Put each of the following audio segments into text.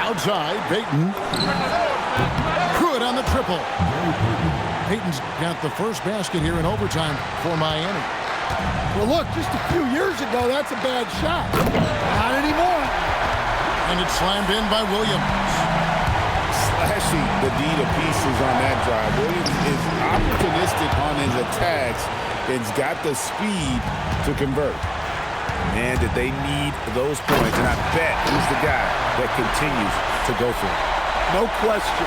Outside, Peyton. Good on the triple. Peyton's got the first basket here in overtime for Miami. Well, look, just a few years ago, that's a bad shot. Not anymore. And it's slammed in by Williams. Slashing the D to pieces on that drive. Williams is opportunistic on his attacks and's got the speed to convert. Man, did they need those points. And I bet he's the guy that continues to go for it. No question.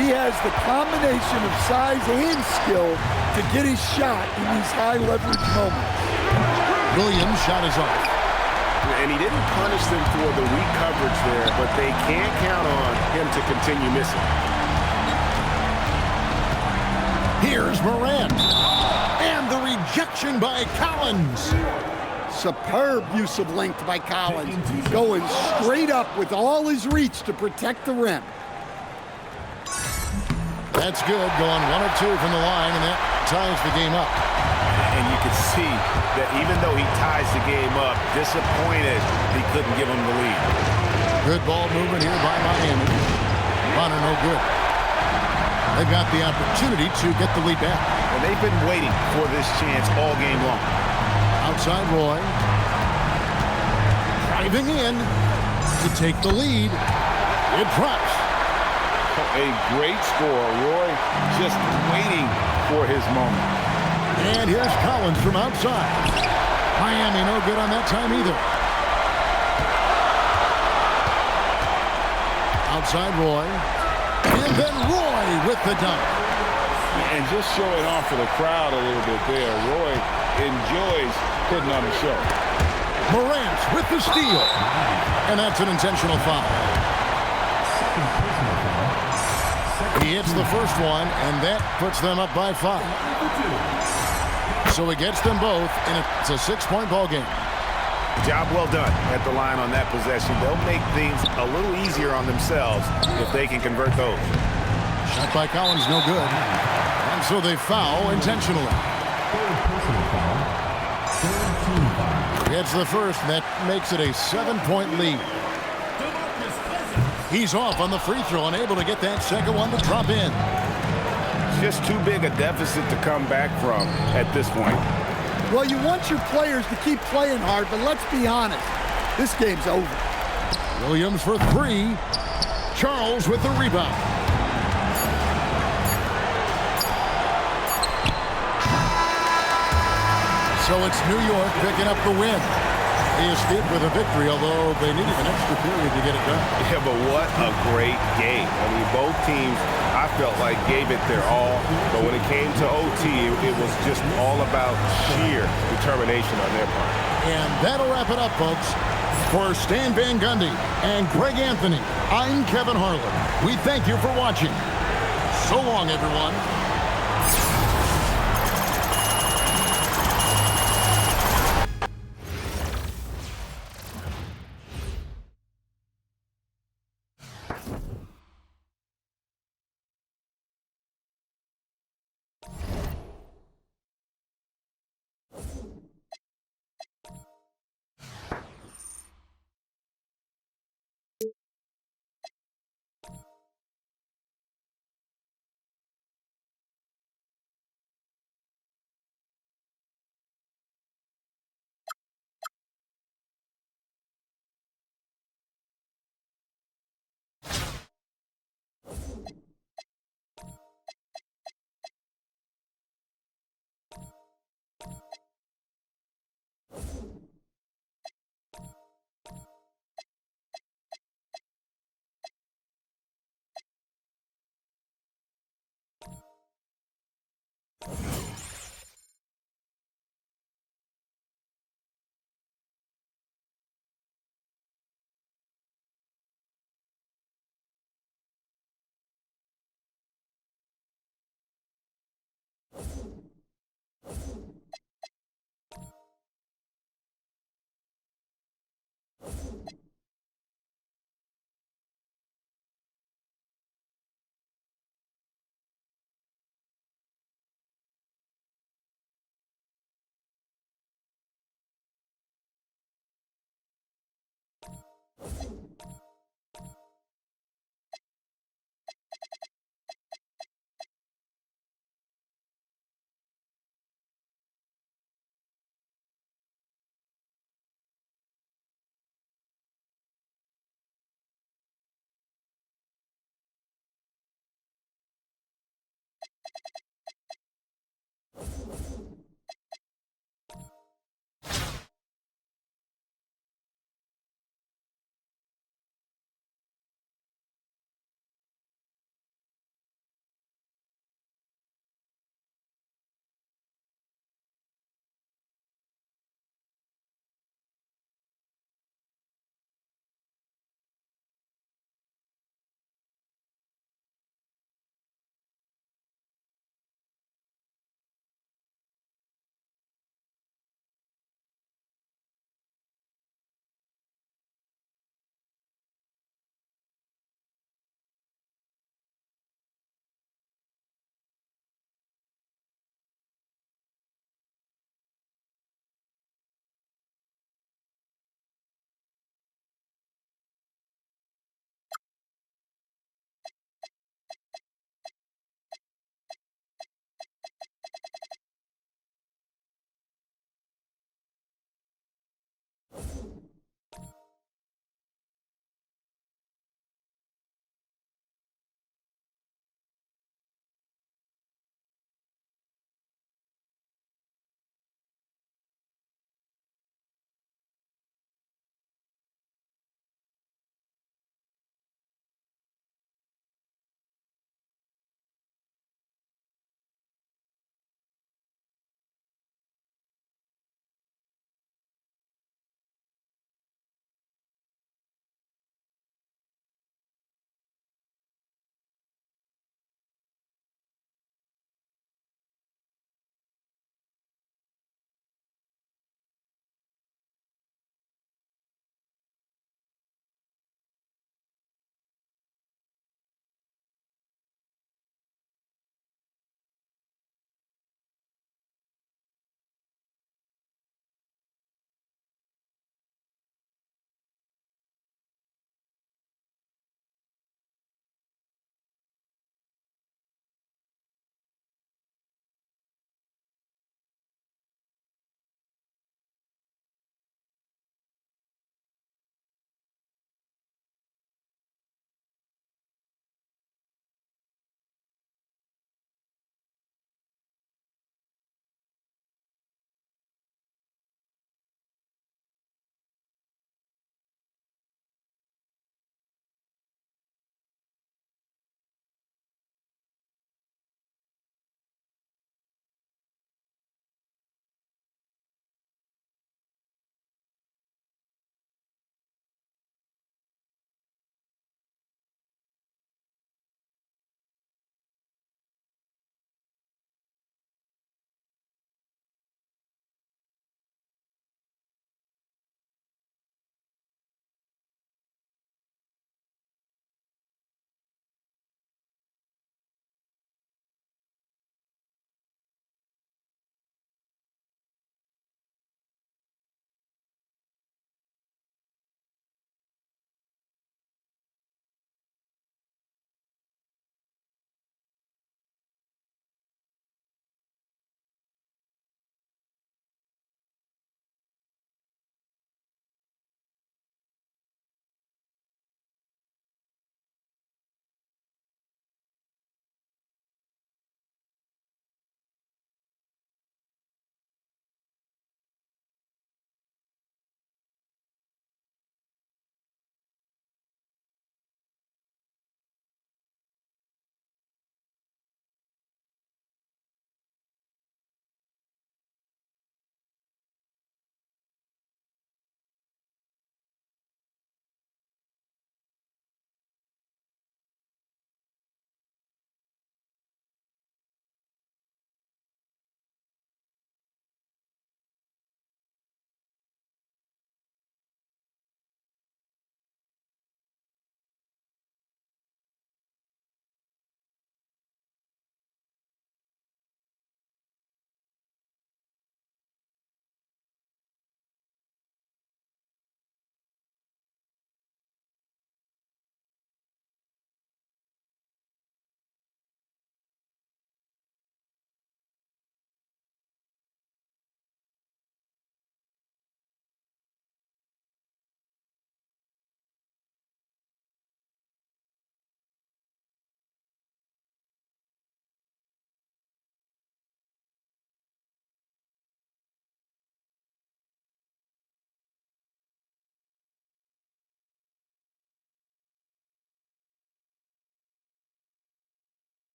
He has the combination of size and skill to get his shot in these high-leverage moments. Williams' shot is off. And he didn't punish them for the weak coverage there, but they can't count on him to continue missing. Here's Morant. And the rejection by Collins. Superb use of length by Collins, going straight up with all his reach to protect the rim. That's good, going 1 of 2 from the line, and that ties the game up. And you can see that even though he ties the game up, disappointed he couldn't give him the lead. Good ball movement here by Miami. Runner no good. They've got the opportunity to get the lead back. And they've been waiting for this chance all game long. Outside Roy. Driving in to take the lead. It drops. A great score. Roy just waiting for his moment. And here's Collins from outside. Miami no good on that time either. Outside Roy. And then Roy with the dunk. And just showing off for the crowd a little bit there. Roy enjoys putting on the show. Morant with the steal. And that's an intentional foul. He hits the first one, and that puts them up by 5. So he gets them both, and it's a 6-point ball game. Job well done at the line on that possession. They'll make things a little easier on themselves if they can convert those. Shot by Collins, no good. And so they foul intentionally. Gets the first, and that makes it a 7-point lead. He's off on the free throw, unable to get that second one to drop in. Just too big a deficit to come back from at this point. Well, you want your players to keep playing hard, but let's be honest. This game's over. Williams for 3. Charles with the rebound. So it's New York picking up the win. They escaped with a victory, although they needed an extra period to get it done. Yeah, but what a great game. I mean, both teams, I felt like, gave it their all. But when it came to OT, it was just all about sheer determination on their part. And that'll wrap it up, folks. For Stan Van Gundy and Greg Anthony, I'm Kevin Harlan. We thank you for watching. So long, everyone.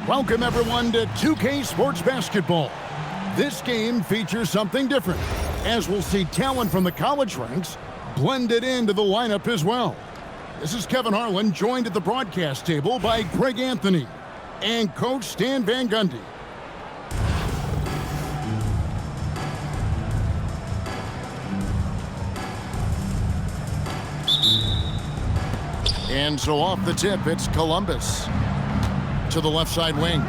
Welcome, everyone, to 2K Sports Basketball. This game features something different, as we'll see talent from the college ranks blended into the lineup as well. This is Kevin Harlan, joined at the broadcast table by Greg Anthony and Coach Stan Van Gundy. And so off the tip, it's Columbus to the left side wing.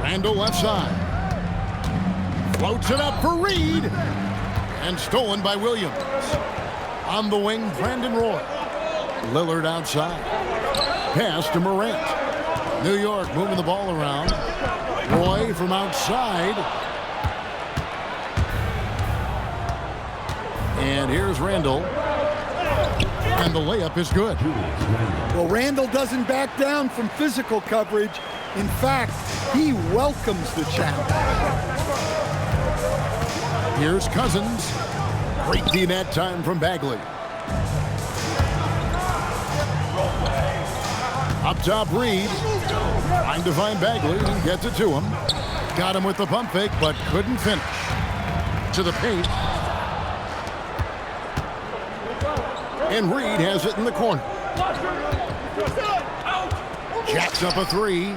Randall left side. Floats it up for Reed. And stolen by Williams. On the wing, Brandon Roy. Lillard outside. Pass to Morant. New York moving the ball around. Roy from outside. And here's Randall. And the layup is good. Well, Randall doesn't back down from physical coverage. In fact, he welcomes the challenge. Here's Cousins. Great D that time from Bagley. Up top, Reed. Trying to find Bagley and gets it to him. Got him with the pump fake, but couldn't finish. To the paint. And Reed has it in the corner. Jacks up a three.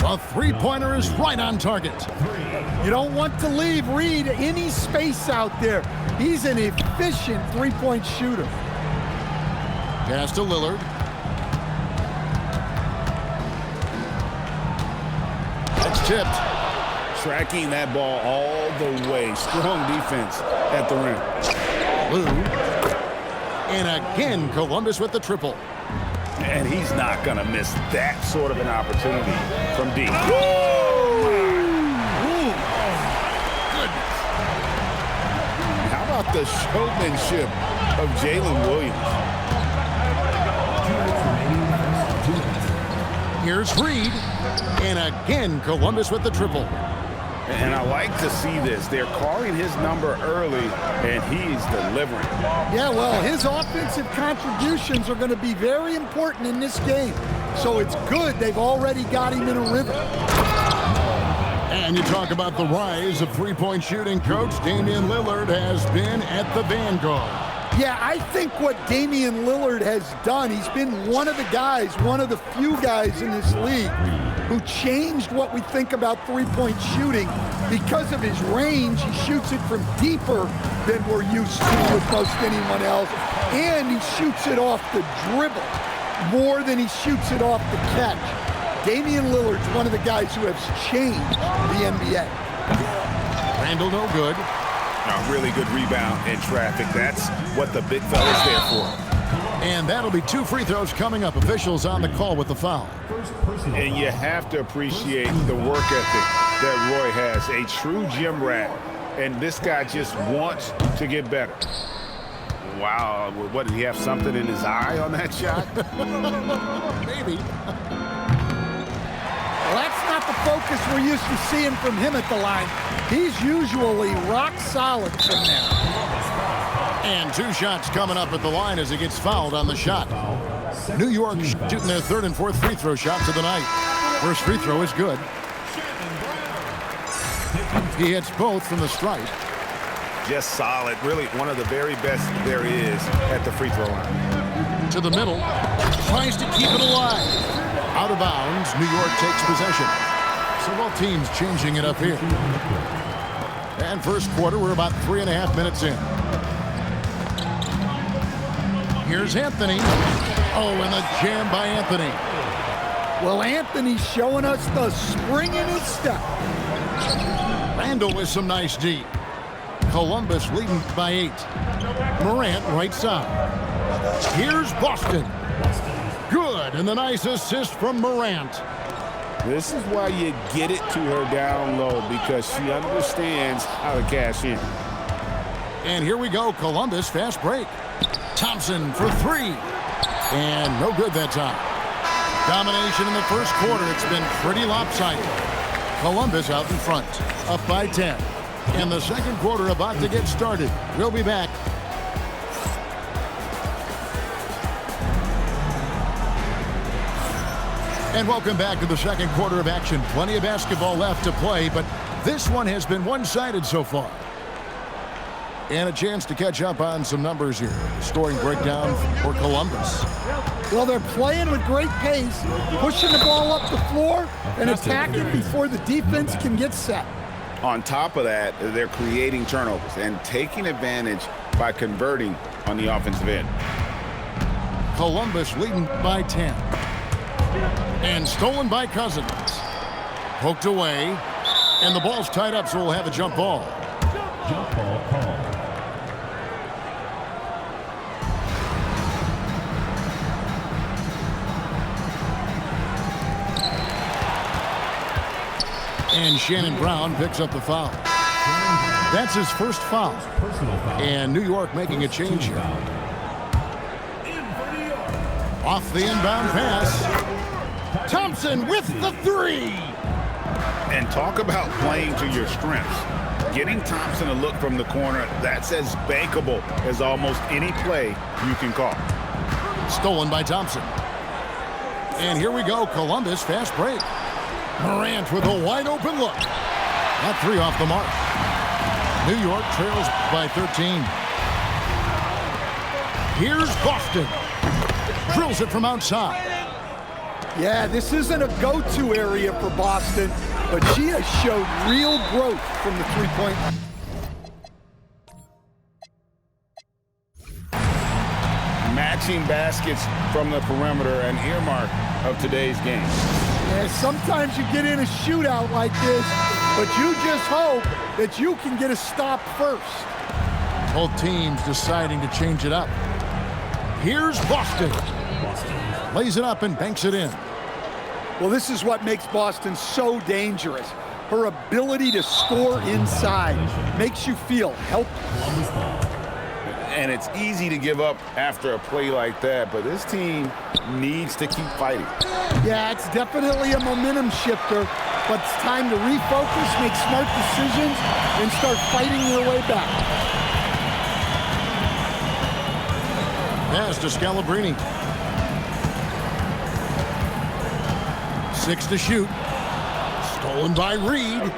A three-pointer is right on target. You don't want to leave Reed any space out there. He's an efficient three-point shooter. Pass to Lillard. It's tipped. Tracking that ball all the way. Strong defense at the rim. Lou. And again, Columbus with the triple. And he's not going to miss that sort of an opportunity from deep. How about the showmanship of Jalen Williams? Here's Reed. And again, Columbus with the triple. And I like to see this. They're calling his number early, and he's delivering. Yeah, well, his offensive contributions are going to be very important in this game. So it's good they've already got him in a rhythm. And you talk about the rise of three-point shooting, Coach. Damian Lillard has been at the vanguard. Yeah, I think what Damian Lillard has done, he's been one of the guys, one of the few guys in this league who changed what we think about three-point shooting. Because of his range, he shoots it from deeper than we're used to with most anyone else. And he shoots it off the dribble more than he shoots it off the catch. Damian Lillard's one of the guys who has changed the NBA. Randall no good. A really good rebound in traffic. That's what the big fella's there for. And that'll be 2 free throws coming up. Officials on the call with the foul. And you have to appreciate the work ethic that Roy has. A true gym rat. And this guy just wants to get better. Wow. What, did he have something in his eye on that shot? Maybe. Well, that's not the focus we're used to seeing from him at the line. He's usually rock solid from there. And 2 shots coming up at the line as he gets fouled on the shot. New York shooting their 3rd and 4th free throw shots of the night. First free throw is good. He hits both from the stripe. Just solid. Really one of the very best there is at the free throw line. To the middle. Tries to keep it alive. Out of bounds. New York takes possession. So both teams changing it up here. And first quarter, we're about 3.5 minutes in. Here's Anthony. Oh, and the jam by Anthony. Well, Anthony's showing us the spring in his step. Randall with some nice D. Columbus leading by 8. Morant right side. Here's Boston. Good, and the nice assist from Morant. This is why you get it to her down low, because she understands how to cash in. And here we go, Columbus, fast break. Thompson for 3. And no good that time. Domination in the first quarter. It's been pretty lopsided. Columbus out in front, up by 10. And the second quarter about to get started. We'll be back. And welcome back to the second quarter of action. Plenty of basketball left to play, but this one has been one-sided so far. And a chance to catch up on some numbers here. Scoring breakdown for Columbus. Well, they're playing with great pace, pushing the ball up the floor and attacking before the defense can get set. On top of that, they're creating turnovers and taking advantage by converting on the offensive end. Columbus leading by 10. And stolen by Cousins. Poked away. And the ball's tied up, so we'll have a jump ball. Jump ball call. And Shannon Brown picks up the foul. That's his first foul. And New York making a change here. Off the inbound pass. Thompson with the three. And talk about playing to your strengths. Getting Thompson a look from the corner, that's as bankable as almost any play you can call. Stolen by Thompson. And here we go, Columbus fast break. Morant with a wide open look. That three off the mark. New York trails by 13. Here's Boston. Drills it from outside. Yeah, this isn't a go-to area for Boston, but she has showed real growth from the three-point. Matching baskets from the perimeter, an earmark of today's game. Yeah, sometimes you get in a shootout like this, but you just hope that you can get a stop first. Both teams deciding to change it up. Here's Boston. Lays it up and banks it in. Well, this is what makes Boston so dangerous. Her ability to score inside makes you feel helpless. And it's easy to give up after a play like that, but this team needs to keep fighting. Yeah, it's definitely a momentum shifter, but it's time to refocus, make smart decisions, and start fighting their way back. Pass to Scalabrine. 6 to shoot. Stolen by Reed.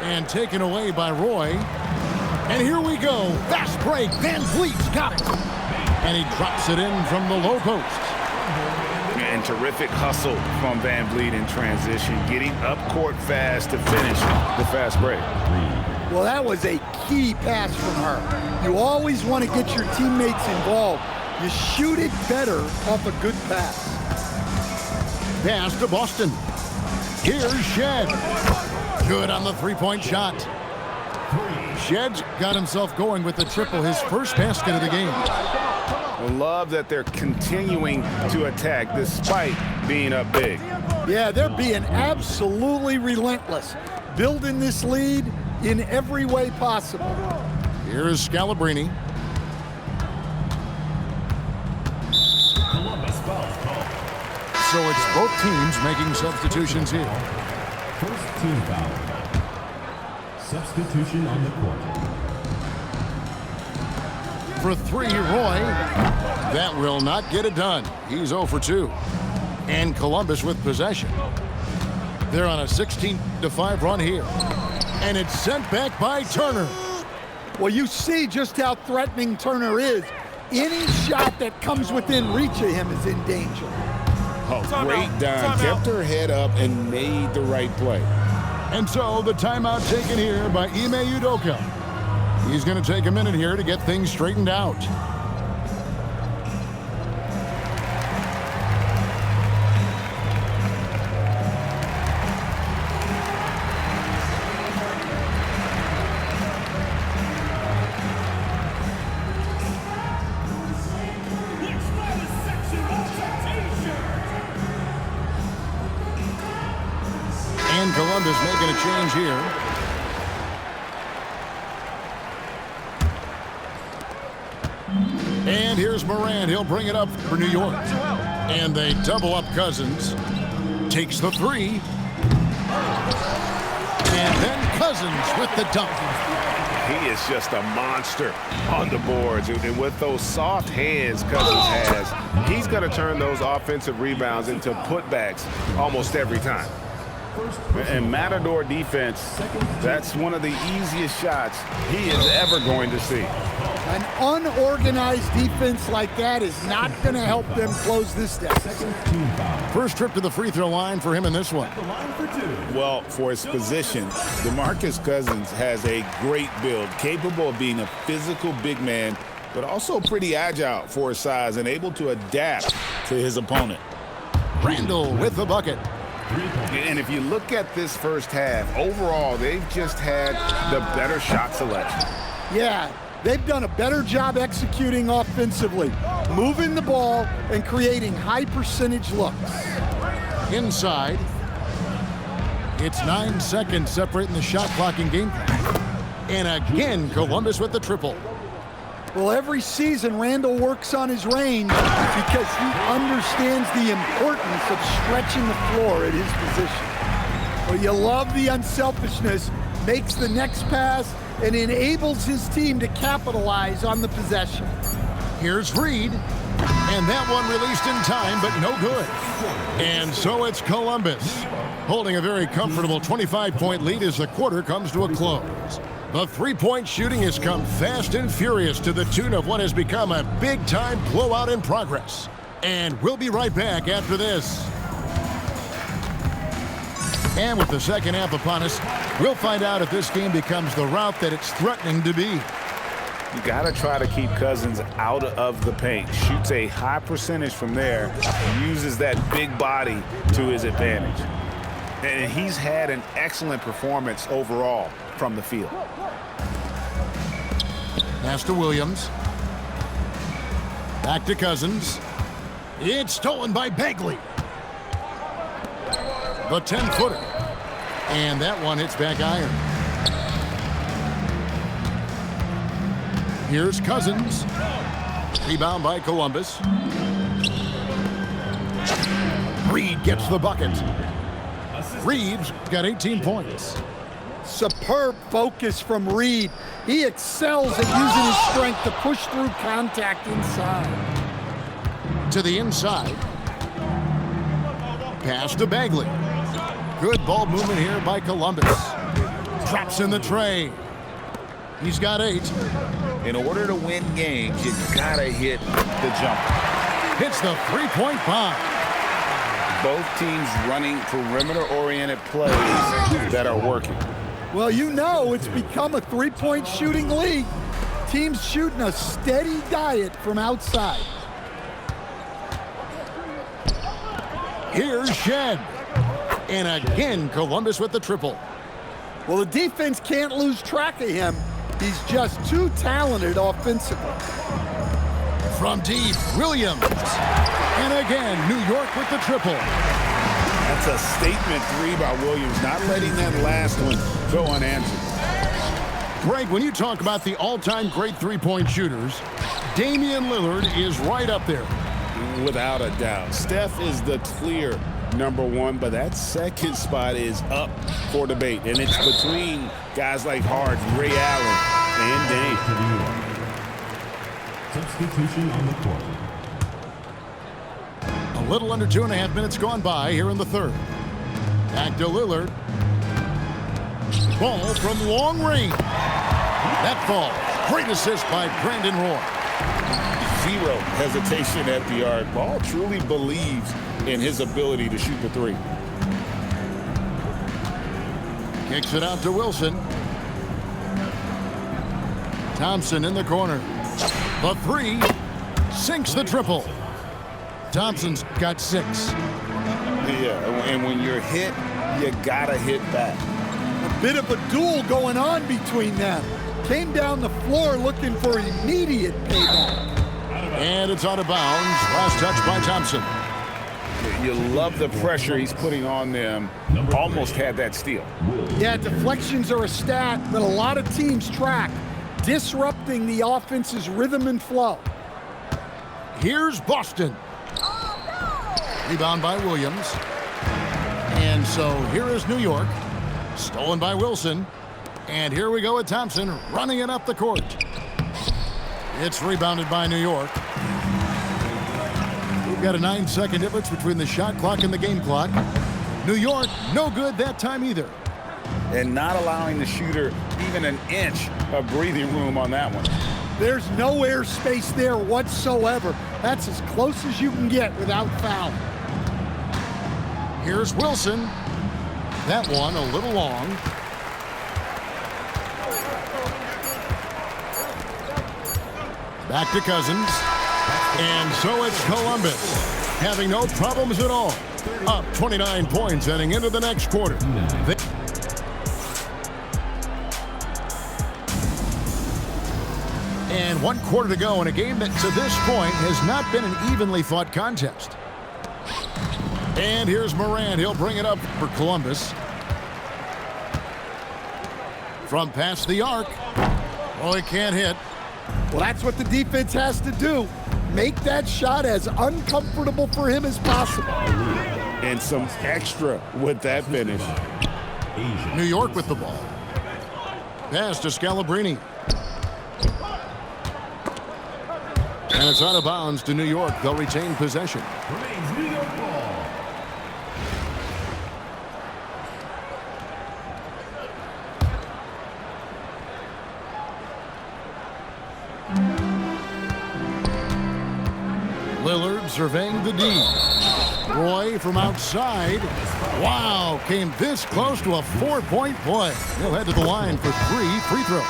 And taken away by Roy. And here we go. Fast break. Van Vliet's got it. And he drops it in from the low post. And terrific hustle from Van Vliet in transition, getting up court fast to finish the fast break. Well, that was a key pass from her. You always want to get your teammates involved. You shoot it better off a good pass. Pass to Boston. Here's Shed. Good on the three-point shot. Shed's got himself going with the triple, his first basket of the game. I love that they're continuing to attack despite being up big. Yeah, they're being absolutely relentless, building this lead in every way possible. Here's Scalabrine. So it's both teams making substitutions here. First team foul. Substitution on the court. For three, Roy. That will not get it done. He's 0 for 2. And Columbus with possession. They're on a 16-5 run here. And it's sent back by Turner. Well, you see just how threatening Turner is. Any shot that comes within reach of him is in danger. Oh, great dime. Kept her head up and made the right play. And so the timeout taken here by Ime Udoka. He's going to take a minute here to get things straightened out. And Columbus making a change here. And here's Morant. He'll bring it up for New York. And they double up Cousins. Takes the three. And then Cousins with the dunk. He is just a monster on the boards. And with those soft hands Cousins has, he's going to turn those offensive rebounds into putbacks almost every time. And Matador defense, that's one of the easiest shots he is ever going to see. An unorganized defense like that is not going to help them close this deficit. First trip to the free throw line for him in this one. Well, for his position, DeMarcus Cousins has a great build, capable of being a physical big man, but also pretty agile for his size and able to adapt to his opponent. Randall with the bucket. And if you look at this first half, overall, they've just had the better shot selection. Yeah, they've done a better job executing offensively, moving the ball and creating high percentage looks. Inside. It's 9 seconds separating the shot clock in game. And again, Columbus with the triple. Well, every season, Randall works on his range because he understands the importance of stretching the floor at his position. Well, you love the unselfishness, makes the next pass, and enables his team to capitalize on the possession. Here's Reed. And that one released in time, but no good. And so it's Columbus, holding a very comfortable 25-point lead as the quarter comes to a close. The three-point shooting has come fast and furious to the tune of what has become a big-time blowout in progress. And we'll be right back after this. And with the second half upon us, we'll find out if this game becomes the route that it's threatening to be. You got to try to keep Cousins out of the paint. Shoots a high percentage from there. Uses that big body to his advantage. And he's had an excellent performance overall from the field. Pass to Williams. Back to Cousins. It's stolen by Bagley. The 10-footer. And that one hits back iron. Here's Cousins. Rebound by Columbus. Reed gets the bucket. Reed's got 18 points. Superb focus from Reed. He excels at using his strength to push through contact inside. To the inside. Pass to Bagley. Good ball movement here by Columbus. Drops in the tray. He's got 8. In order to win games, you gotta hit the jumper. Hits the three-point bomb. Both teams running perimeter-oriented plays that are working. Well, you know it's become a three-point shooting league. Teams shooting a steady diet from outside. Here's Shed. And again, Columbus with the triple. Well, the defense can't lose track of him. He's just too talented offensively. From deep, Williams. And again, New York with the triple. That's a statement three by Williams, not letting that last one go unanswered. Greg, when you talk about the all-time great three-point shooters, Damian Lillard is right up there. Without a doubt. Steph is the clear #1, but that second spot is up for debate. And it's between guys like Harden, Ray Allen, and Dame. Substitution on the court. A little under 2.5 minutes gone by here in the third. Back to Lillard. Ball from long range. That fall. Great assist by Brandon Roy. Zero hesitation at the arc. Ball truly believes in his ability to shoot the three. Kicks it out to Wilson. Thompson in the corner. The three. Sinks the triple. Thompson's got 6. Yeah, and when you're hit, you gotta hit back. A bit of a duel going on between them. Came down the floor looking for immediate payback. And it's out of bounds. Last touch by Thompson. You love the pressure he's putting on them. Almost had that steal. Yeah, deflections are a stat that a lot of teams track, disrupting the offense's rhythm and flow. Here's Boston. Rebound by Williams. And so here is New York. Stolen by Wilson. And here we go with Thompson running it up the court. It's rebounded by New York. We've got a 9-second difference between the shot clock and the game clock. New York, no good that time either. And not allowing the shooter even an inch of breathing room on that one. There's no airspace there whatsoever. That's as close as you can get without foul. Here's Wilson. That one a little long. Back to Cousins. And so it's Columbus, having no problems at all. Up 29 points heading into the next quarter. And 1 quarter to go in a game that to this point has not been an evenly fought contest. And here's Morant. He'll bring it up for Columbus. From past the arc. Oh, he can't hit. Well, that's what the defense has to do. Make that shot as uncomfortable for him as possible. And some extra with that finish. New York with the ball. Pass to Scalabrine. And it's out of bounds to New York. They'll retain possession. Remains New York ball. Lillard surveying the D. Roy from outside. Wow, came this close to a 4-point play. He'll head to the line for 3 free throws.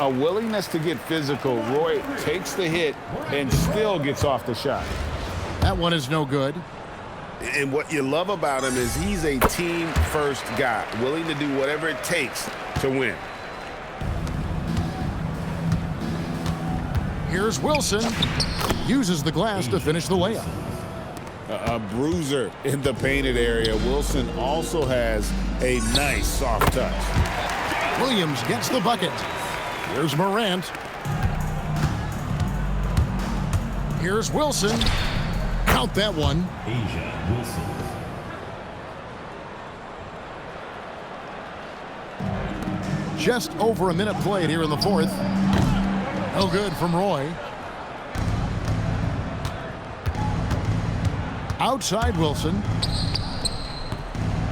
A willingness to get physical. Roy takes the hit and still gets off the shot. That one is no good. And what you love about him is he's a team-first guy, willing to do whatever it takes to win. Here's Wilson. Uses the glass to finish the layup. A bruiser in the painted area. Wilson also has a nice soft touch. Williams gets the bucket. Here's Morant. Here's Wilson. Count that one. Asia Wilson. Just over a minute played here in the fourth. No good from Roy. Outside Wilson.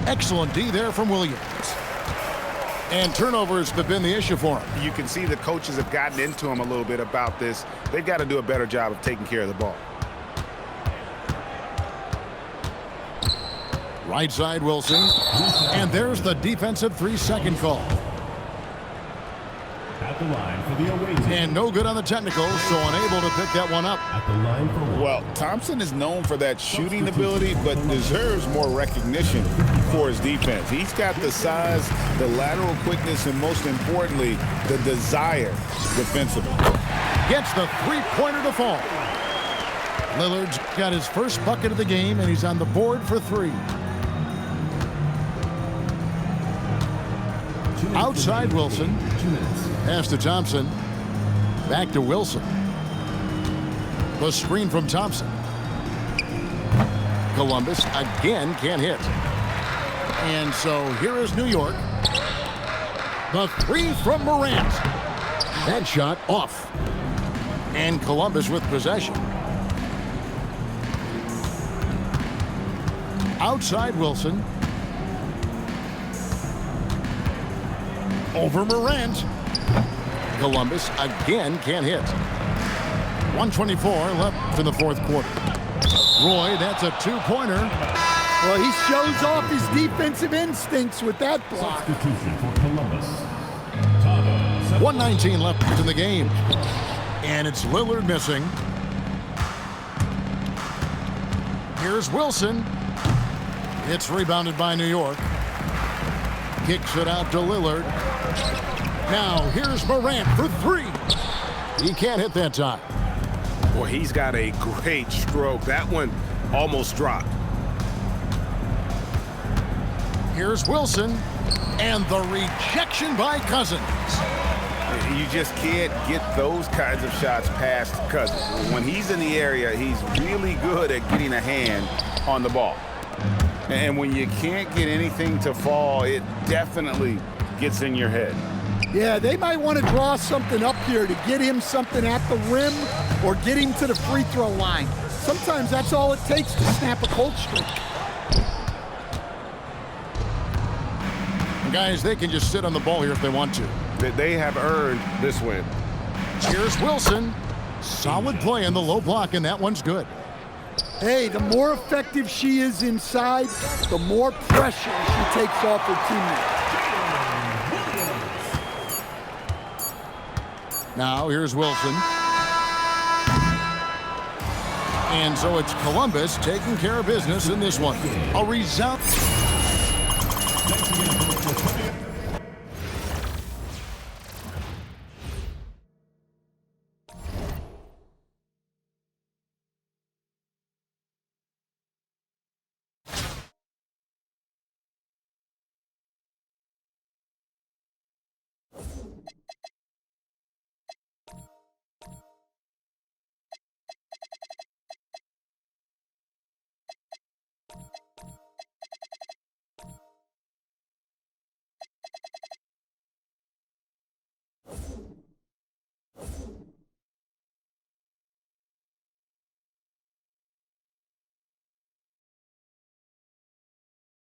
Excellent D there from Williams. And turnovers have been the issue for him. You can see the coaches have gotten into him a little bit about this. They've got to do a better job of taking care of the ball. Right side Wilson. And there's the defensive 3-second call. At the line for the away team. And no good on the technical, so unable to pick that one up. At the line for one. Well, Thompson is known for that shooting ability, but deserves more recognition for his defense. He's got the size, the lateral quickness, and most importantly, the desire defensively. Gets the three-pointer to fall. Lillard's got his first bucket of the game, and he's on the board for 3. Outside Wilson. 2 minutes. Pass to Thompson. Back to Wilson. The screen from Thompson. Columbus again can't hit. And so here is New York. The 3 from Morant. That shot off. And Columbus with possession. Outside Wilson. Over Morant. Columbus again can't hit. 1:24 left in the fourth quarter. Roy, that's a 2-pointer. Well, he shows off his defensive instincts with that block. Substitution for Columbus. 1:19 left in the game. And it's Lillard missing. Here's Wilson. It's rebounded by New York. Kicks it out to Lillard. Now here's Morant for 3. He can't hit that time. Boy, he's got a great stroke. That one almost dropped. Here's Wilson. And the rejection by Cousins. You just can't get those kinds of shots past Cousins. When he's in the area, he's really good at getting a hand on the ball. And when you can't get anything to fall, it definitely gets in your head. Yeah, they might want to draw something up here to get him something at the rim or get him to the free throw line. Sometimes that's all it takes to snap a cold streak. And guys, they can just sit on the ball here if they want to. They have earned this win. Here's Wilson. Solid play in the low block, and that one's good. Hey, the more effective she is inside, the more pressure she takes off her teammates. Now here's Wilson. And so it's Columbus taking care of business in this one. A resounding